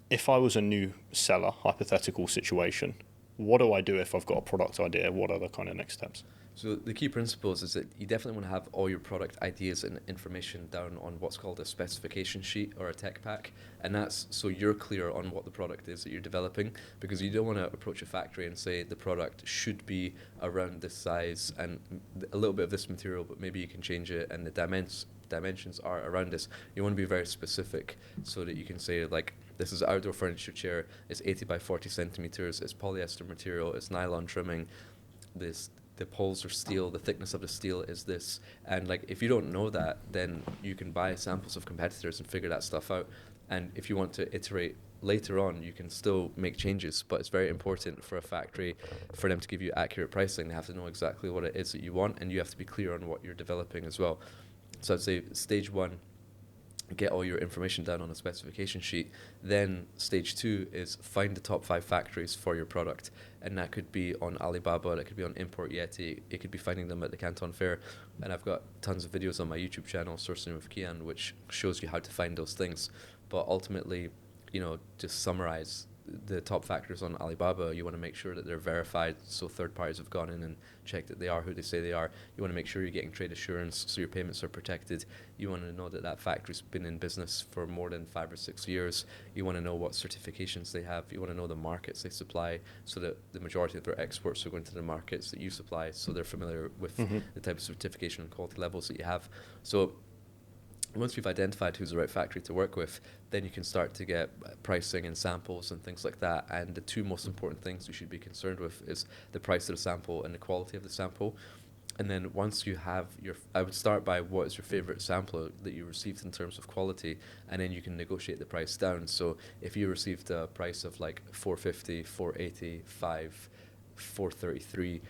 if I was a new seller, hypothetical situation, what do I do if I've got a product idea? What are the kind of next steps? So the key principles is that you definitely want to have all your product ideas and information down on what's called a specification sheet or a tech pack. And that's so you're clear on what the product is that you're developing, because you don't want to approach a factory and say the product should be around this size and a little bit of this material, but maybe you can change it and the dimensions are around this. You want to be very specific so that you can say, like, this is an outdoor furniture chair, it's 80 by 40 centimeters, it's polyester material, it's nylon trimming, the poles are steel, the thickness of the steel is this. And like, if you don't know that, then you can buy samples of competitors and figure that stuff out. And if you want to iterate later on, you can still make changes, but it's very important for a factory for them to give you accurate pricing. They have to know exactly what it is that you want, and you have to be clear on what you're developing as well. So I'd say stage one, get all your information down on a specification sheet. Then stage two is find the top 5 factories for your product, and that could be on Alibaba, that could be on Import Yeti, it could be finding them at the Canton Fair. And I've got tons of videos on my YouTube channel, Sourcing with Kian, which shows you how to find those things. But ultimately, just summarize the top factors on Alibaba. You want to make sure that they're verified, so third parties have gone in and checked that they are who they say they are. You want to make sure you're getting trade assurance, so your payments are protected. You want to know that that factory's been in business for more than 5 or 6 years. You want to know what certifications they have. You want to know the markets they supply, so that the majority of their exports are going to the markets that you supply, so they're familiar with the type of certification and quality levels that you have. So once you've identified who's the right factory to work with, then you can start to get pricing and samples and things like that. And the 2 most important things you should be concerned with is the price of the sample and the quality of the sample. And then once you have I would start by what is your favorite sample that you received in terms of quality, and then you can negotiate the price down. So if you received a price of like $450, $480, $5, $433,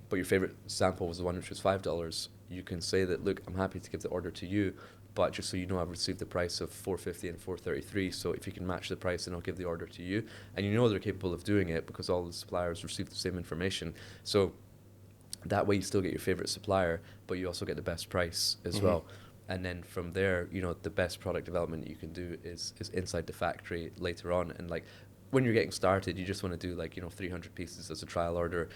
but your favorite sample was the one which was $5, you can say that, look, I'm happy to give the order to you, but just so you know, I've received the price of $450 and $433, so if you can match the price, then I'll give the order to you. And they're capable of doing it because all the suppliers receive the same information. So that way you still get your favorite supplier, but you also get the best price as well. And then from there, the best product development you can do is inside the factory later on. And like, when you're getting started, you just want to do 300 pieces as a trial order.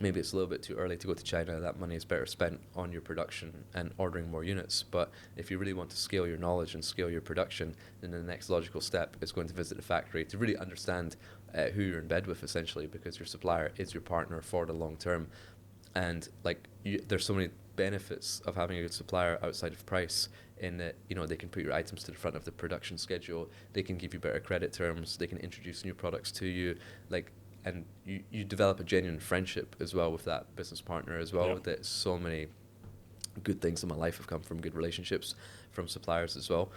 Maybe it's a little bit too early to go to China. That money is better spent on your production and ordering more units. But if you really want to scale your knowledge and scale your production, then the next logical step is going to visit the factory to really understand who you're in bed with, essentially, because your supplier is your partner for the long term. And there's so many benefits of having a good supplier outside of price, in that they can put your items to the front of the production schedule, they can give you better credit terms, they can introduce new products to you, and you develop a genuine friendship as well with that business partner as well. That so many good things in my life have come from good relationships from suppliers as well.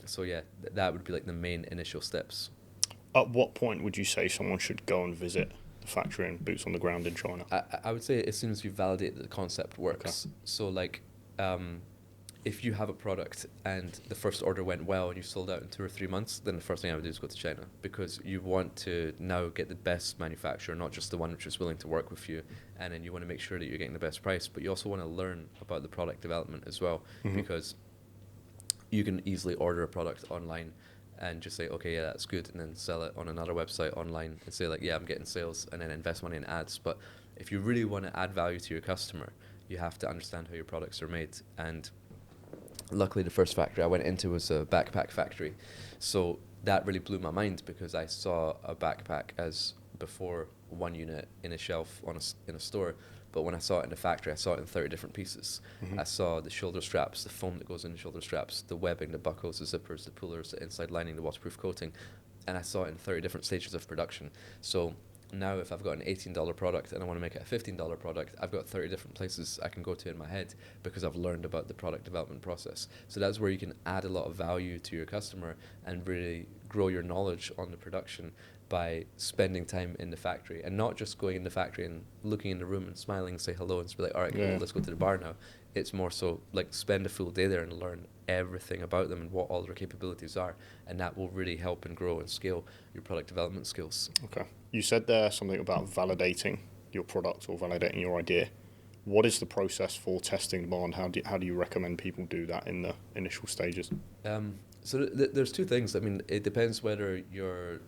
So yeah, that would be like the main initial steps. At what point would you say someone should go and visit the factory and boots on the ground in China? I would say as soon as you validate that the concept works. Okay. So if you have a product and the first order went well and you sold out in 2 or 3 months, then the first thing I would do is go to China, because you want to now get the best manufacturer, not just the one which is willing to work with you. And then you want to make sure that you're getting the best price, but you also want to learn about the product development as well, because you can easily order a product online and just say, okay, yeah, that's good, and then sell it on another website online and say, like, yeah, I'm getting sales, and then invest money in ads. But if you really want to add value to your customer, you have to understand how your products are made. And luckily, the first factory I went into was a backpack factory. So that really blew my mind, because I saw a backpack as before one unit in a shelf in a store. But when I saw it in the factory, I saw it in 30 different pieces. I saw the shoulder straps, the foam that goes in the shoulder straps, the webbing, the buckles, the zippers, the pullers, the inside lining, the waterproof coating. And I saw it in 30 different stages of production. So now if I've got an $18 product and I want to make it a $15 product, I've got 30 different places I can go to in my head, because I've learned about the product development process. So that's where you can add a lot of value to your customer and really grow your knowledge on the production by spending time in the factory, and not just going in the factory and looking in the room and smiling and say hello and just be like, all right, cool, let's go to the bar now. It's more so like spend a full day there and learn everything about them and what all their capabilities are, and that will really help and grow and scale your product development skills. Okay. You said there something about validating your product or validating your idea. What is the process for testing demand? How do you recommend people do that in the initial stages? So there's two things. I mean, it depends whether you're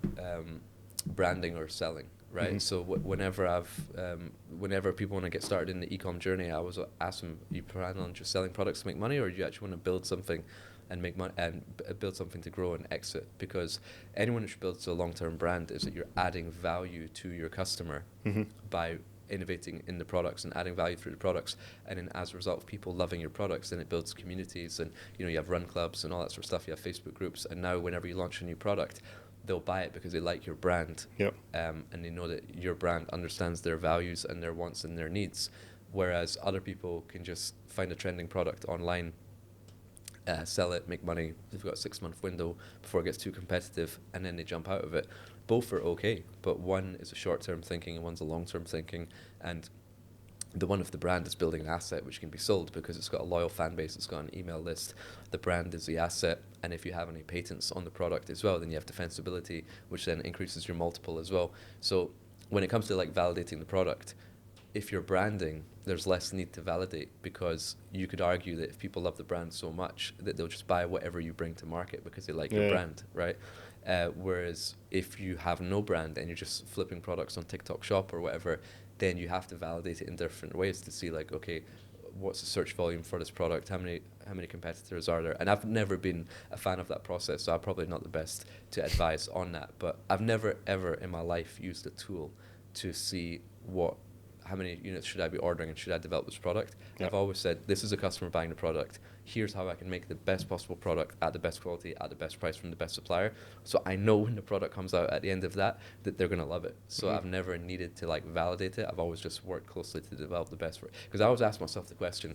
branding or selling, right? Mm-hmm. So whenever people want to get started in the e-com journey, I always ask them, you plan on just selling products to make money, or do you actually want to build something and make money and build something to grow and exit? Because anyone who builds a long-term brand is that you're adding value to your customer Mm-hmm. by innovating in the products and adding value through the products, and then as a result of people loving your products, then it builds communities, and you have run clubs and all that sort of stuff, you have Facebook groups, and now whenever you launch a new product, they'll buy it because they like your brand. Yep. And they know that your brand understands their values and their wants and their needs, whereas other people can just find a trending product online, sell it, make money. They've got a 6-month window before it gets too competitive, and then they jump out of it. Both are okay, but one is a short-term thinking and one's a long-term thinking. And the one of the brand is building an asset which can be sold because it's got a loyal fan base, it's got an email list. The brand is the asset, and if you have any patents on the product as well, then you have defensibility, which then increases your multiple as well. So when it comes to like validating the product, if you're branding, there's less need to validate, because you could argue that if people love the brand so much that they'll just buy whatever you bring to market because they like your brand, right? Whereas if you have no brand and you're just flipping products on TikTok Shop or whatever, then you have to validate it in different ways to see like, okay, what's the search volume for this product? How many competitors are there? And I've never been a fan of that process, so I'm probably not the best to advise on that. But I've never ever in my life used a tool to see how many units should I be ordering and should I develop this product. Yep. I've always said, this is a customer buying the product. Here's how I can make the best possible product at the best quality, at the best price from the best supplier. So I know when the product comes out at the end of that they're going to love it. So I've never needed to like validate it. I've always just worked closely to develop the best for it. Because I always ask myself the question,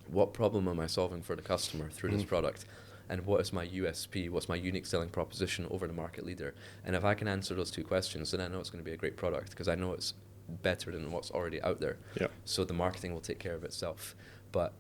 what problem am I solving for the customer through this product? And what is my USP? What's my unique selling proposition over the market leader? And if I can answer those two questions, then I know it's going to be a great product, because I know it's better than what's already out there. Yeah. So the marketing will take care of itself. But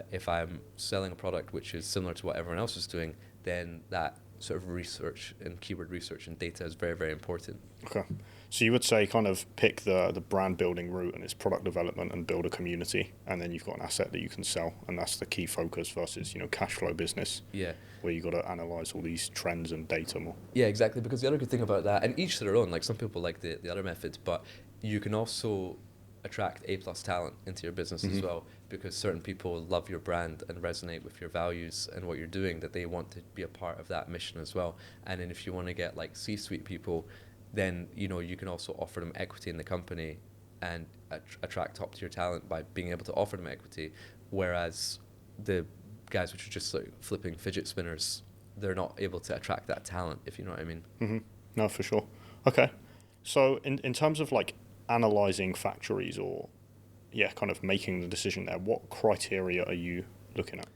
if I'm selling a product which is similar to what everyone else is doing, then that sort of research and keyword research and data is very, very important. Okay. So you would say kind of pick the brand building route and its product development and build a community, and then you've got an asset that you can sell, and that's the key focus versus, cash flow business. Yeah. Where you got to analyze all these trends and data more. Yeah, exactly. Because the other good thing about that, and each their own, like some people like the other method, but you can also attract A+ talent into your business as well, because certain people love your brand and resonate with your values and what you're doing, that they want to be a part of that mission as well. And then if you want to get like C-suite people, then you can also offer them equity in the company and attract top tier talent by being able to offer them equity, whereas the guys which are just like flipping fidget spinners, they're not able to attract that talent, if you know what I mean. Mm-hmm. No, for sure. Okay. So in terms of like analyzing factories or kind of making the decision there, what criteria are you looking at?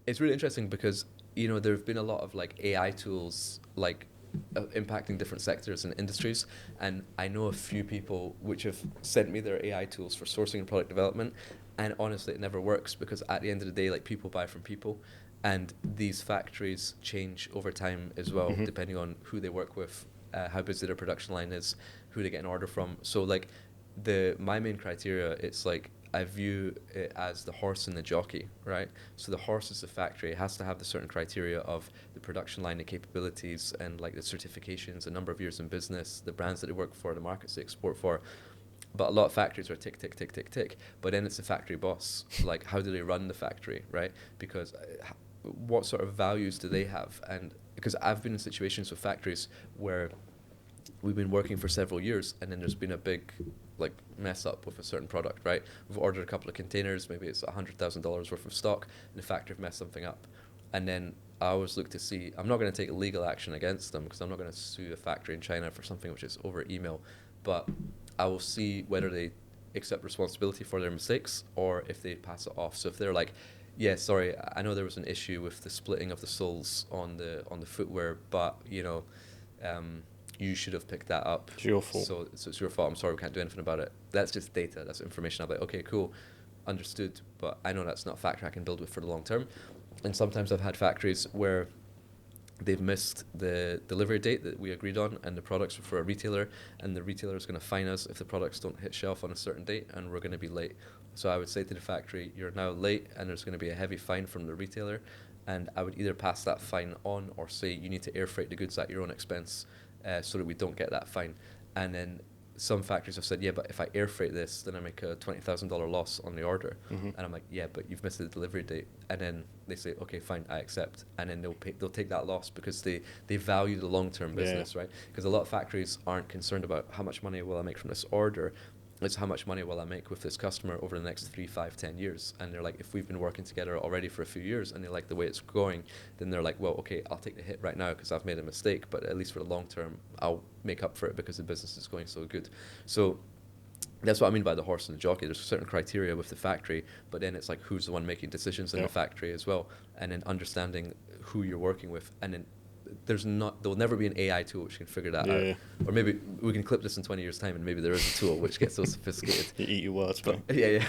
It's really interesting because there have been a lot of like AI tools like impacting different sectors and industries, and I know a few people which have sent me their AI tools for sourcing and product development, and honestly it never works, because at the end of the day, like, people buy from people, and these factories change over time as well, depending on who they work with, how busy their production line is, who they get an order from. So like my main criteria, it's like I view it as the horse and the jockey, right? So the horse is the factory. It has to have the certain criteria of the production line, the capabilities, and like the certifications, the number of years in business, the brands that they work for, the markets they export for. But a lot of factories are tick, tick, tick, tick, tick. But then it's the factory boss. Like, how do they run the factory, right? Because what sort of values do they have? And because I've been in situations with factories where we've been working for several years, and then there's been a big like mess up with a certain product, right? We've ordered a couple of containers, maybe it's $100,000 worth of stock, and the factory have messed something up. And then I always look to see, I'm not going to take legal action against them, because I'm not going to sue a factory in China for something which is over email, but I will see whether they accept responsibility for their mistakes or if they pass it off. So if they're like, yeah, sorry, I know there was an issue with the splitting of the soles on the footwear, but you should have picked that up. It's your fault. So it's your fault. I'm sorry, we can't do anything about it. That's just data. That's information. I'm like, okay, cool, understood. But I know that's not a factory I can build with for the long term. And sometimes I've had factories where they've missed the delivery date that we agreed on, and the products were for a retailer, and the retailer is going to fine us if the products don't hit shelf on a certain date, and we're going to be late. So I would say to the factory, you're now late, and there's going to be a heavy fine from the retailer, and I would either pass that fine on or say you need to air freight the goods at your own expense, so that we don't get that fine. And then some factories have said, yeah, but if I air freight this, then I make a $20,000 loss on the order. And I'm like, yeah, but you've missed the delivery date. And then they say, okay, fine, I accept. And then they'll take that loss because they value the long-term business, right? Because a lot of factories aren't concerned about how much money will I make from this order. It's how much money will I make with this customer over the next 3, 5, 10 years. And they're like, if we've been working together already for a few years and they like the way it's going, then they're like, well, okay, I'll take the hit right now because I've made a mistake, but at least for the long term, I'll make up for it because the business is going so good. So that's what I mean by the horse and the jockey. There's certain criteria with the factory, but then it's like who's the one making decisions in the factory as well, and then understanding who you're working with, and then there'll never be an AI tool which can figure that out. Or maybe we can clip this in 20 years time and maybe there is a tool which gets so sophisticated. You eat your words, but yeah,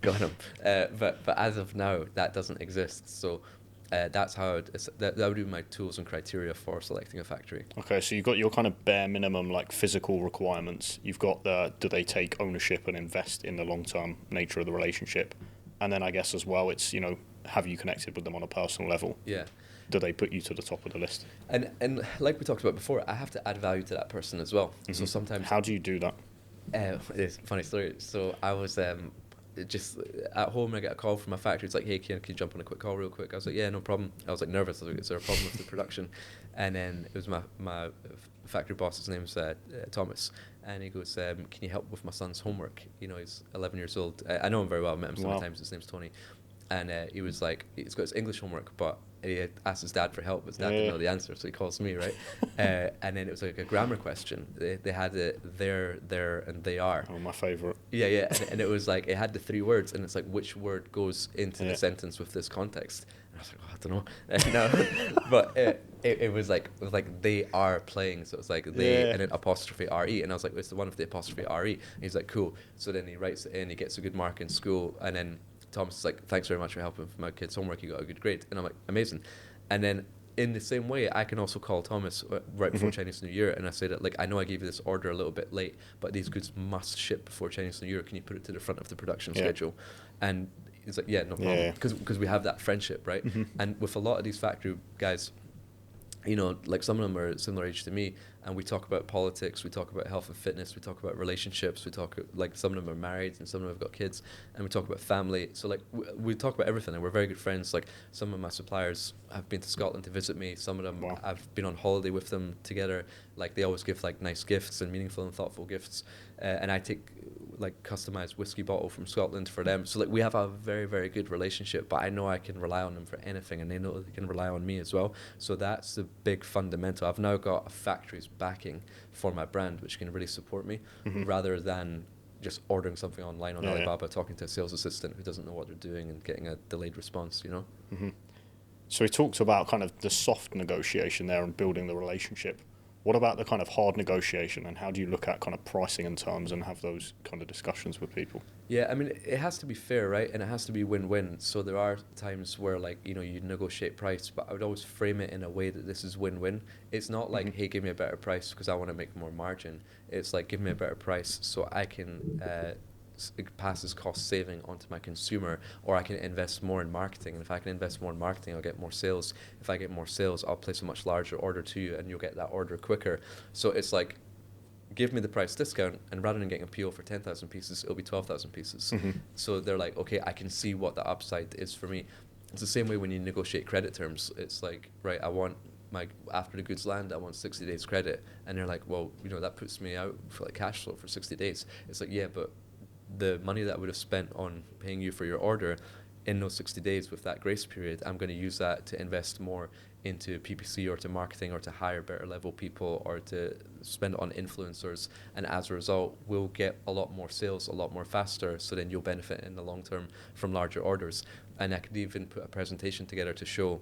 got him. But as of now, that doesn't exist. So that's how that would be my tools and criteria for selecting a factory. Okay, so you've got your kind of bare minimum like physical requirements. You've got do they take ownership and invest in the long-term nature of the relationship? And then I guess as well, it's, have you connected with them on a personal level? Yeah. Do they put you to the top of the list? And like we talked about before, I have to add value to that person as well. So sometimes... How do you do that? It's a funny story. So I was just at home and I get a call from my factory. It's like, hey, can you jump on a quick call real quick? I was like, yeah, no problem. I was like nervous. I was like, is there a problem with the production? And then it was my factory boss, his name's Thomas. And he goes, can you help with my son's homework? He's 11 years old. I know him very well. I've met him so many times. His name's Tony. And he was like, he's got his English homework, but he had asked his dad for help, but his dad didn't know the answer, so he calls me, right? And then it was like a grammar question. They had there, and they are. Oh, my favourite. Yeah. And it was like, it had the 3 words, and it's like, which word goes into the sentence with this context? And I was like, I don't know. But it was like they are playing, so it's like they and then apostrophe RE, and I was like, it's the one with the apostrophe RE. And he's like, cool. So then he writes it in, he gets a good mark in school, and then Thomas is like, thanks very much for helping with my kid's homework, you got a good grade. And I'm like, amazing. And then in the same way, I can also call Thomas right before Chinese New Year, and I say that, like, I know I gave you this order a little bit late, but these goods must ship before Chinese New Year. Can you put it to the front of the production schedule? And he's like, yeah, no problem. Because we have that friendship, right? And with a lot of these factory guys, like some of them are similar age to me, and we talk about politics, we talk about health and fitness, we talk about relationships, we talk, like, some of them are married and some of them have got kids, and we talk about family. So like we talk about everything, and we're very good friends. Like some of my suppliers have been to Scotland to visit me. Some of them I've been on holiday with them together. Like they always give like nice gifts and meaningful and thoughtful gifts, and I take like customized whiskey bottle from Scotland for them. So like we have a very, very good relationship, but I know I can rely on them for anything, and they know they can rely on me as well. So that's the big fundamental. I've now got a factory's backing for my brand, which can really support me, rather than just ordering something online on Alibaba, talking to a sales assistant who doesn't know what they're doing and getting a delayed response, So we talked about kind of the soft negotiation there and building the relationship. What about the kind of hard negotiation, and how do you look at kind of pricing and terms and have those kind of discussions with people? Yeah, I mean, it has to be fair, right? And it has to be win-win. So there are times where, like, you negotiate price, but I would always frame it in a way that this is win-win. It's not like, hey, give me a better price because I want to make more margin. It's like, give me a better price so I can pass this cost saving onto my consumer, or I can invest more in marketing. And if I can invest more in marketing, I'll get more sales. If I get more sales, I'll place a much larger order to you, and you'll get that order quicker. So it's like, give me the price discount, and rather than getting a PO for 10,000 pieces, it'll be 12,000 pieces. So they're like, okay, I can see what the upside is for me. It's the same way when you negotiate credit terms. It's like, right, I want after the goods land, I want 60 days credit. And they're like, well, that puts me out for like cash flow for 60 days. It's like, yeah, but the money that I would have spent on paying you for your order in those 60 days with that grace period, I'm going to use that to invest more into PPC or to marketing or to hire better level people or to spend on influencers. And as a result, we'll get a lot more sales a lot more faster. So then you'll benefit in the long term from larger orders. And I could even put a presentation together to show,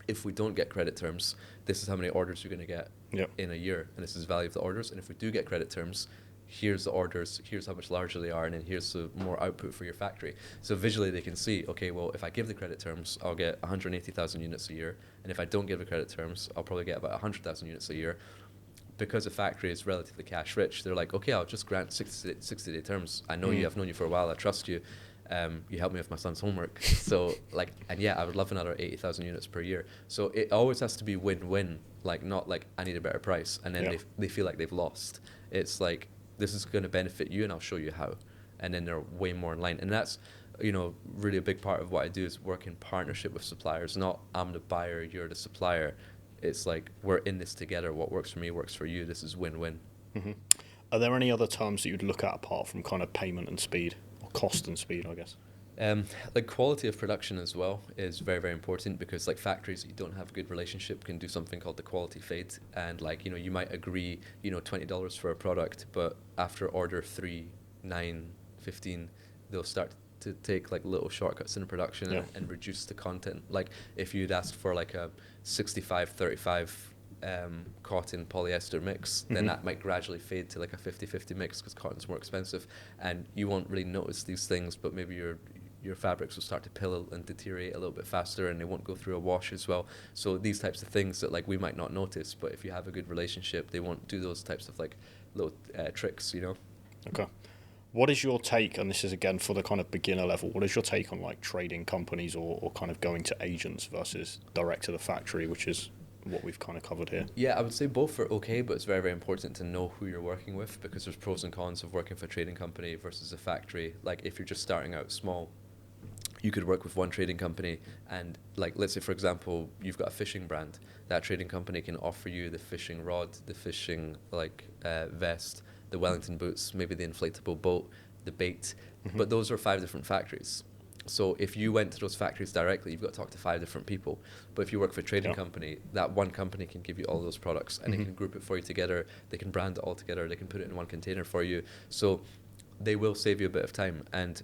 if we don't get credit terms, this is how many orders you're going to get in a year. And this is the value of the orders. And if we do get credit terms, here's the orders, here's how much larger they are, and then here's the more output for your factory. So visually they can see, okay, well, if I give the credit terms, I'll get 180,000 units a year. And if I don't give the credit terms, I'll probably get about 100,000 units a year. Because a factory is relatively cash rich, they're like, okay, I'll just grant 60-day terms. I know you, I've known you for a while, I trust you. you help me with my son's homework. So like, and yeah, I would love another 80,000 units per year. So it always has to be win-win, like not like I need a better price, and then they feel like they've lost. It's like, this is going to benefit you, and I'll show you how. And then they're way more in line. And that's, really a big part of what I do is work in partnership with suppliers. Not I'm the buyer, you're the supplier. It's like, we're in this together. What works for me works for you. This is win-win. Mm-hmm. Are there any other terms that you'd look at apart from kind of payment and speed, or cost and speed, I guess? Like quality of production as well is very, very important, because like factories that you don't have a good relationship can do something called the quality fade. And like, you might agree, $20 for a product, but after order 3, 9, 15, they'll start to take like little shortcuts in production and reduce the content. Like if you'd asked for like a 65-35 cotton polyester mix, then that might gradually fade to like a 50-50 mix, because cotton's more expensive, and you won't really notice these things, but maybe your fabrics will start to pill and deteriorate a little bit faster, and they won't go through a wash as well. So these types of things that like we might not notice, but if you have a good relationship, they won't do those types of like little tricks. Okay. What is your take, and this is again for the kind of beginner level, what is your take on like trading companies or kind of going to agents versus direct to the factory, which is what we've kind of covered here? Yeah, I would say both are okay, but it's very, very important to know who you're working with, because there's pros and cons of working for a trading company versus a factory. Like if you're just starting out small, you could work with one trading company, and like, let's say for example, you've got a fishing brand. That trading company can offer you the fishing rod, the fishing vest, the Wellington boots, maybe the inflatable boat, the bait, but those are 5 different factories. So if you went to those factories directly, you've got to talk to 5 different people. But if you work for a trading company, that one company can give you all those products, and they can group it for you together. They can brand it all together. They can put it in one container for you. So they will save you a bit of time. And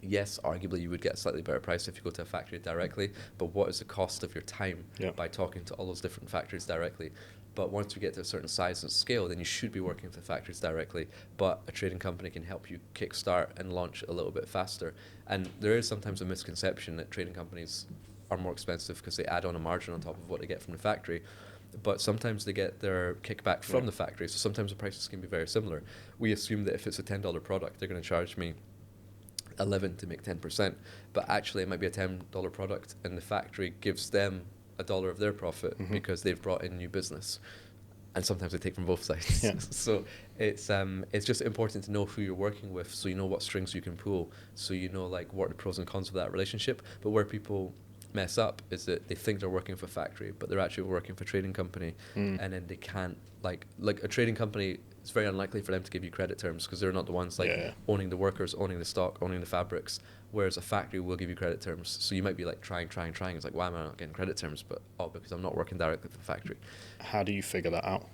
yes, arguably you would get a slightly better price if you go to a factory directly, but what is the cost of your time by talking to all those different factories directly? But once you get to a certain size and scale, then you should be working with the factories directly. But a trading company can help you kickstart and launch a little bit faster. And there is sometimes a misconception that trading companies are more expensive because they add on a margin on top of what they get from the factory. But sometimes they get their kickback from the factory. So sometimes the prices can be very similar. We assume that if it's a $10 product, they're going to charge me 11 to make 10%. But actually it might be a $10 product, and the factory gives them $1 of their profit because they've brought in new business, and sometimes they take from both sides. So it's just important to know who you're working with, so you know what strings you can pull, so you know like what are the pros and cons of that relationship. But where people mess up is that they think they're working for a factory, but they're actually working for a trading company, and then they can't like a trading company. It's very unlikely for them to give you credit terms, because they're not the ones owning the workers, owning the stock, owning the fabrics, whereas a factory will give you credit terms. So you might be like trying. It's like, why am I not getting credit terms? But because I'm not working directly for the factory. How do you figure that out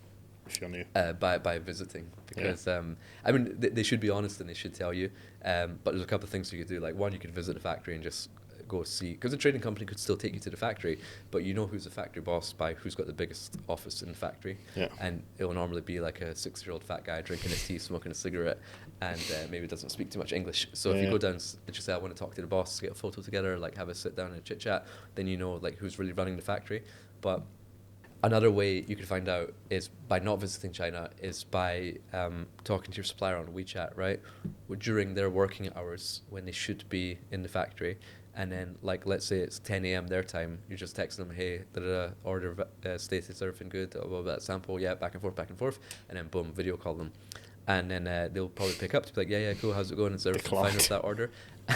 if you're new? By visiting, because I mean they should be honest and they should tell you. But there's a couple of things you could do. Like one, you could visit a factory and just go see, because a trading company could still take you to the factory, but you know who's the factory boss by who's got the biggest office in the factory, and it will normally be like a 6-year-old fat guy drinking his tea, smoking a cigarette, and maybe doesn't speak too much English. So if you go down and just say, I want to talk to the boss, get a photo together, like have a sit down and chit chat, then you know like who's really running the factory. But another way you could find out is by not visiting China, is by talking to your supplier on WeChat, right? During their working hours when they should be in the factory. And then, like, let's say it's 10 a.m. their time, you're just texting them, hey, order status, everything good, that sample, back and forth, and then boom, video call them. And then they'll probably pick up to be like, yeah, cool, how's it going? Is everything fine with that order?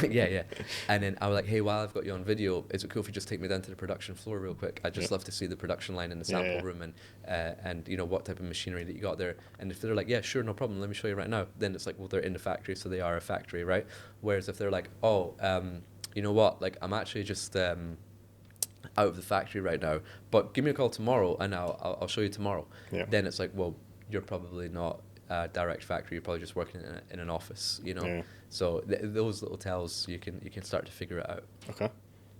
yeah. And then I was like, hey, while I've got you on video, is it cool if you just take me down to the production floor real quick? I'd just love to see the production line in the sample room, and you know, what type of machinery that you got there. And if they're like, yeah, sure, no problem, let me show you right now, then it's like, well, they're in the factory, so they are a factory, right? Whereas if they're like, you know what, like I'm actually just out of the factory right now, but give me a call tomorrow and I'll show you tomorrow. Then it's like, well, you're probably not a direct factory, you're probably just working in an office, you know. So those little tells, you can start to figure it out. Okay.